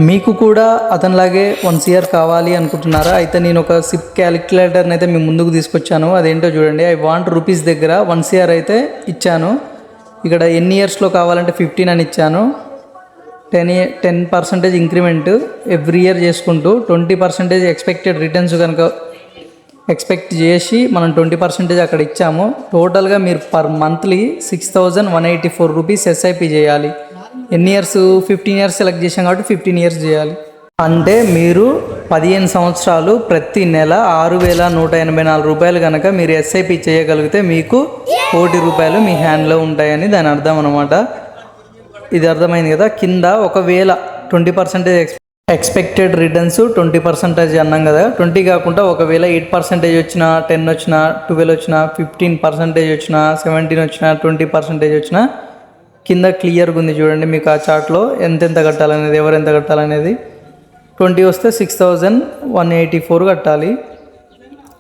మీకు కూడా అతనిలాగే 1 CR కావాలి అనుకుంటున్నారా? అయితే నేను ఒక సిప్ క్యాలిక్యులేటర్ని అయితే మీ ముందుకు తీసుకొచ్చాను. అదేంటో చూడండి. ఐ వాంట్ రూపీస్ దగ్గర 1 CR అయితే ఇచ్చాను. ఇక్కడ ఎన్ని ఇయర్స్లో కావాలంటే 15 అని ఇచ్చాను. 10% ఇంక్రిమెంట్ ఎవ్రీ ఇయర్ చేసుకుంటూ 20% ఎక్స్పెక్టెడ్ రిటర్న్స్ కనుక ఎక్స్పెక్ట్ చేసి మనం 20% అక్కడ ఇచ్చాము. టోటల్గా మీరు పర్ మంత్లీ 6184 రూపీస్ SIP చేయాలి. ఎన్ని ఇయర్స్? 15 ఇయర్స్ సెలెక్ట్ చేసాం కాబట్టి 15 ఇయర్స్ చేయాలి. అంటే మీరు 15 సంవత్సరాలు ప్రతి నెల 6184 రూపాయలు కనుక మీరు SIP చేయగలిగితే మీకు 1 కోటి రూపాయలు మీ హ్యాండ్లో ఉంటాయని దాని అర్థం అనమాట. ఇది అర్థమైంది కదా. కింద ఒకవేళ 20% ఎక్స్పెక్టెడ్ రిటర్న్స్ 20% అన్నాం కదా. 20 కాకుండా ఒకవేళ 8% వచ్చినా, 10 వచ్చినా, 12 వచ్చినా, 15% వచ్చినా, 17 వచ్చినా, 20% వచ్చినా కింద క్లియర్గా ఉంది చూడండి. మీకు ఆ చార్ట్లో ఎంతెంత కట్టాలనేది, ఎవరు ఎంత కట్టాలనేది. 20 వస్తే 6184 కట్టాలి.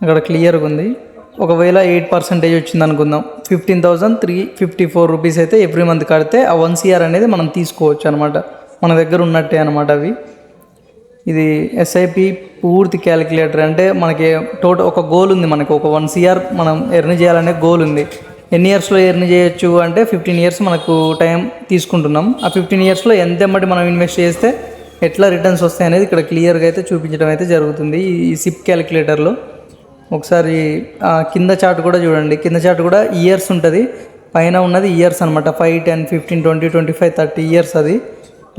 అక్కడ క్లియర్గా ఉంది. ఒకవేళ 8% వచ్చింది అనుకుందాం, 15,354 రూపీస్ అయితే ఎవ్రీ మంత్ కడితే ఆ 1 CR అనేది మనం తీసుకోవచ్చు అనమాట. మన దగ్గర ఉన్నట్టే అనమాట అవి. ఇది SIP పూర్తి క్యాలిక్యులేటర్. అంటే మనకి టోటల్ ఒక గోల్ ఉంది, మనకి ఒక 1 CR మనం ఎర్న్ చేయాలనే గోల్ ఉంది. ఎన్ని ఇయర్స్లో ఎర్న్ చేయొచ్చు అంటే 15 ఇయర్స్ మనకు టైం తీసుకుంటున్నాం. ఆ 15 ఇయర్స్లో ఎంతెమ్మటి మనం ఇన్వెస్ట్ చేస్తే ఎట్లా రిటర్న్స్ వస్తాయి అనేది ఇక్కడ క్లియర్గా అయితే చూపించడం అయితే జరుగుతుంది ఈ సిప్ క్యాలిక్యులేటర్లో. ఒకసారి కింద చార్ట్ కూడా చూడండి. కింద చార్ట్ కూడా ఇయర్స్ ఉంటుంది, పైన ఉన్నది ఇయర్స్ అనమాట. 5, 10, 15, 20, 25, 30 ఇయర్స్. అది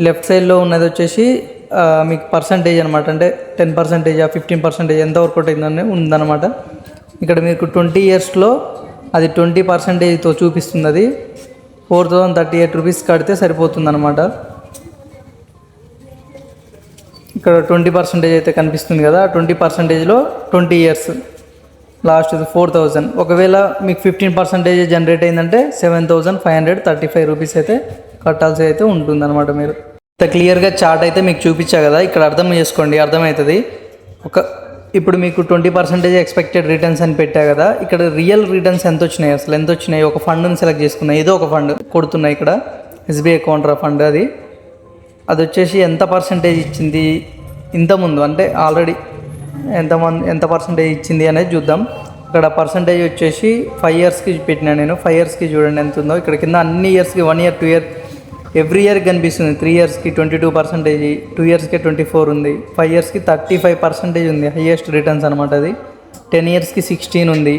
లెఫ్ట్ సైడ్లో ఉన్నది వచ్చేసి మీకు పర్సంటేజ్ అనమాట. అంటే 10%, 15% ఎంత వర్కౌట్ అయిందని ఉందన్నమాట. ఇక్కడ మీకు 20 ఇయర్స్లో అది 20%తో చూపిస్తుంది. అది 4038 రూపీస్ కడితే సరిపోతుంది అనమాట. ఇక్కడ 20% అయితే కనిపిస్తుంది కదా. 20%లో 20 ఇయర్స్, లాస్ట్ 4000. ఒకవేళ మీకు 15% జనరేట్ అయిందంటే 7535 రూపీస్ అయితే కట్టాల్సి అయితే ఉంటుంది అనమాట. మీరు ఇంత క్లియర్గా చార్ట్ అయితే మీకు చూపించా కదా, ఇక్కడ అర్థం చేసుకోండి, అర్థమవుతుంది. ఇప్పుడు మీకు 20% ఎక్స్పెక్టెడ్ రిటర్న్స్ అని పెట్టా కదా. ఇక్కడ రియల్ రిటర్న్స్ ఎంత వచ్చినాయి, అసలు ఎంత వచ్చినాయి? ఒక ఫండ్ని సెలెక్ట్ చేసుకున్నాయి, ఏదో ఒక ఫండ్ కొడుతున్నాయి ఇక్కడ, SBI కౌంటరా ఫండ్. అది వచ్చేసి ఎంత పర్సంటేజ్ ఇచ్చింది ఇంతకుముందు, అంటే ఆల్రెడీ ఎంత పర్సంటేజ్ ఇచ్చింది అనేది చూద్దాం. ఇక్కడ పర్సంటేజ్ వచ్చేసి 5 ఇయర్స్కి పెట్టినా నేను. 5 ఇయర్స్కి చూడండి ఎంత ఉందో. ఇక్కడ కింద అన్ని ఇయర్స్కి 1 ఇయర్, 2 ఇయర్, ఎవ్రీ ఇయర్కి కనిపిస్తుంది. 3 ఇయర్స్కి 22%, 2 ఇయర్స్కి 24 ఉంది, 5 ఇయర్స్కి 35% ఉంది, హైయెస్ట్ రిటర్న్స్ అనమాట. అది 10 ఇయర్స్కి 16 ఉంది.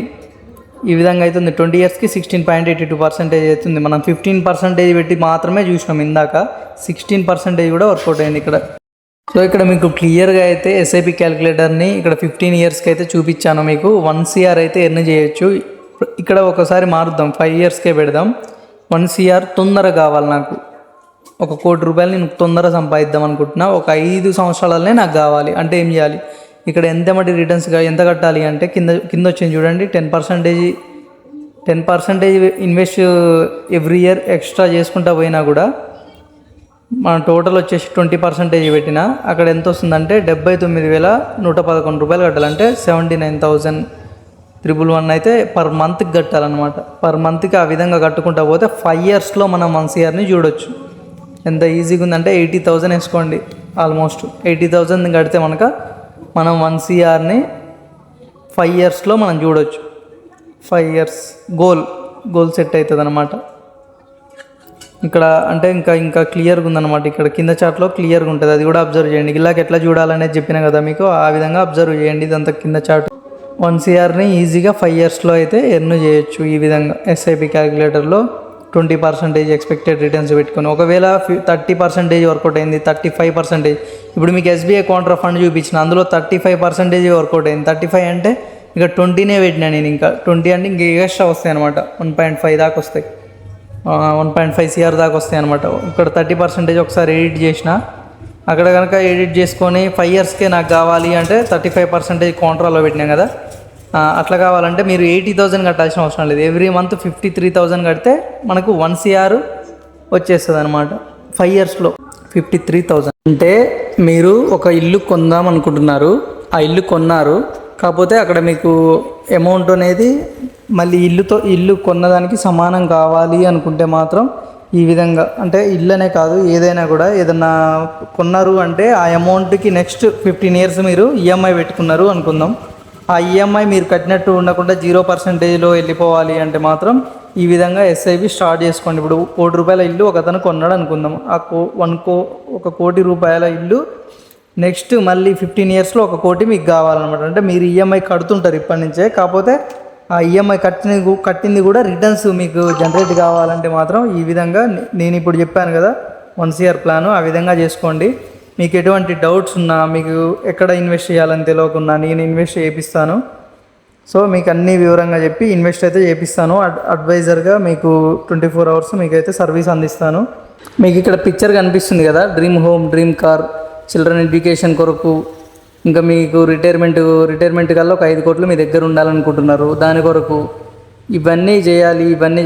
ఈ విధంగా అయితే ఉంది. 20 ఇయర్స్కి 16.82% అవుతుంది. మనం 15% పెట్టి మాత్రమే చూసినాం ఇందాక. 16% కూడా వర్కౌట్ అయింది ఇక్కడ. సో ఇక్కడ మీకు క్లియర్గా అయితే SIP క్యాలిక్యులేటర్ని ఇక్కడ 15 ఇయర్స్కి అయితే చూపించాను. మీకు 1 CR అయితే ఎర్న్ చేయొచ్చు. ఇక్కడ ఒకసారి మారుద్దాం, 5 ఇయర్స్కే పెడదాం. 1 CR తొందరగా కావాలి నాకు. 1 కోటి రూపాయలు నేను తొందరగా సంపాదిద్దాం అనుకుంటున్నా. ఒక 5 సంవత్సరాలనే నాకు కావాలి అంటే ఏం చేయాలి? ఇక్కడ ఎంతమటి రిటర్న్స్గా ఎంత కట్టాలి అంటే కింద వచ్చింది చూడండి. 10% ఇన్వెస్ట్ ఎవ్రీ ఇయర్ ఎక్స్ట్రా చేసుకుంటా పోయినా కూడా మన టోటల్ వచ్చేసి 20% పెట్టినా అక్కడ ఎంత వస్తుందంటే 79,111 రూపాయలు కట్టాలంటే 79,111 అయితే పర్ మంత్కి కట్టాలన్నమాట. పర్ మంత్కి ఆ విధంగా కట్టుకుంటా పోతే 5 ఇయర్స్లో మనం 1 CRని చూడొచ్చు. ఎంత ఈజీగా ఉందంటే 80,000 వేసుకోండి. ఆల్మోస్ట్ 80,000 కడితే మనం 1 CRని 5 ఇయర్స్లో మనం చూడొచ్చు. 5 ఇయర్స్ గోల్ సెట్ అవుతుంది అనమాట. ఇక్కడ అంటే ఇంకా క్లియర్గా ఉందన్నమాట. ఇక్కడ కింద చార్ట్లో క్లియర్గా ఉంటుంది, అది కూడా అబ్జర్వ్ చేయండి. ఇలాగ ఎట్లా చూడాలనేది చెప్పినా కదా మీకు, ఆ విధంగా అబ్జర్వ్ చేయండి. ఇదంతా కింద చార్ట్. 1 CRని ఈజీగా 5 ఇయర్స్లో అయితే ఎర్న్ చేయొచ్చు ఈ విధంగా SIP క్యాలిక్యులేటర్లో. 20% ఎక్స్పెక్టెడ్ రిటర్న్స్ పెట్టుకొని ఒకవేళ 30% వర్కౌట్ అయింది, 35%. ఇప్పుడు మీకు SBI కౌంటర్ ఫండ్ చూపించిన, అందులో 35% వర్కౌట్ అయింది. 35 అంటే ఇక 20నే పెట్టినా నేను. ఇంకా 20 అంటే ఇంక ఎక్స్ట్రా వస్తాయి అనమాట. 1.5 దాకా వస్తాయి, 1.5 CR దాకా వస్తాయి అనమాట. ఇక్కడ 30% ఒకసారి ఎడిట్ చేసిన, అక్కడ కనుక ఎడిట్ చేసుకొని 5 ఇయర్స్కే నాకు కావాలి అంటే 35% కౌంటర్లో పెట్టినాం కదా. అట్లా కావాలంటే మీరు 80,000 కట్టాల్సిన అవసరం లేదు. ఎవ్రీ మంత్ 53,000 కడితే మనకు 1 CR వచ్చేస్తుంది అనమాట. 5 ఇయర్స్లో 53,000 అంటే మీరు ఒక ఇల్లు కొందాం అనుకుంటున్నారు, ఆ ఇల్లు కొన్నారు. కాకపోతే అక్కడ మీకు అమౌంట్ అనేది మళ్ళీ ఇల్లు కొన్నదానికి సమానం కావాలి అనుకుంటే మాత్రం ఈ విధంగా అంటే ఇల్లనే కాదు ఏదైనా కూడా ఏదన్నా కొన్నారు అంటే ఆ అమౌంట్కి నెక్స్ట్ 15 ఇయర్స్ మీరు ఈఎంఐ పెట్టుకున్నారు అనుకుందాం. ఆ ఈఎంఐ మీరు కట్టినట్టు ఉండకుండా 0%లో వెళ్ళిపోవాలి అంటే మాత్రం ఈ విధంగా ఎస్ఐపి స్టార్ట్ చేసుకోండి. ఇప్పుడు ₹1,00,00,000 ఇల్లు ఒక అతను కొన్నాడు అనుకుందాం. ఆ ₹1,00,00,000 ఇల్లు నెక్స్ట్ మళ్ళీ 15 ఇయర్స్లో ₹1,00,00,000 మీకు కావాలన్నమాట. అంటే మీరు ఈఎంఐ కడుతుంటారు ఇప్పటి నుంచే, కాకపోతే ఆ ఈఎంఐ కట్టింది కూడా రిటర్న్స్ మీకు జనరేట్ కావాలంటే మాత్రం ఈ విధంగా నేను ఇప్పుడు చెప్పాను కదా 1 CR ప్లాను, ఆ విధంగా చేసుకోండి. మీకు ఎటువంటి డౌట్స్ ఉన్నా, మీకు ఎక్కడ ఇన్వెస్ట్ చేయాలని తెలియకున్నా నేను ఇన్వెస్ట్ చేపిస్తాను. సో మీకు అన్ని వివరంగా చెప్పి ఇన్వెస్ట్ అయితే చేపిస్తాను. అడ్వైజర్గా మీకు 24 hours మీకైతే సర్వీస్ అందిస్తాను. మీకు ఇక్కడ పిక్చర్ కనిపిస్తుంది కదా, dream home, dream car, children education కొరకు, ఇంకా మీకు రిటైర్మెంట్ కల్లా ఒక 5 కోట్లు మీ దగ్గర ఉండాలనుకుంటున్నారు, దాని కొరకు ఇవన్నీ చేయాలి, ఇవన్నీ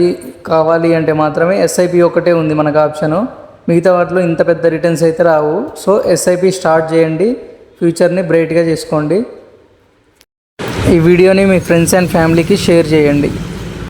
కావాలి అంటే మాత్రమే ఎస్ఐపి ఒకటే ఉంది మనకు ఆప్షను. మిగతా వాటిలో ఇంత పెద్ద రిటర్న్స్ అయితే రావు. సో ఎస్ఐపి స్టార్ట్ చేయండి, ఫ్యూచర్ని బ్రైట్గా చేసుకోండి. ఈ వీడియోని మీ ఫ్రెండ్స్ అండ్ ఫ్యామిలీకి షేర్ చేయండి.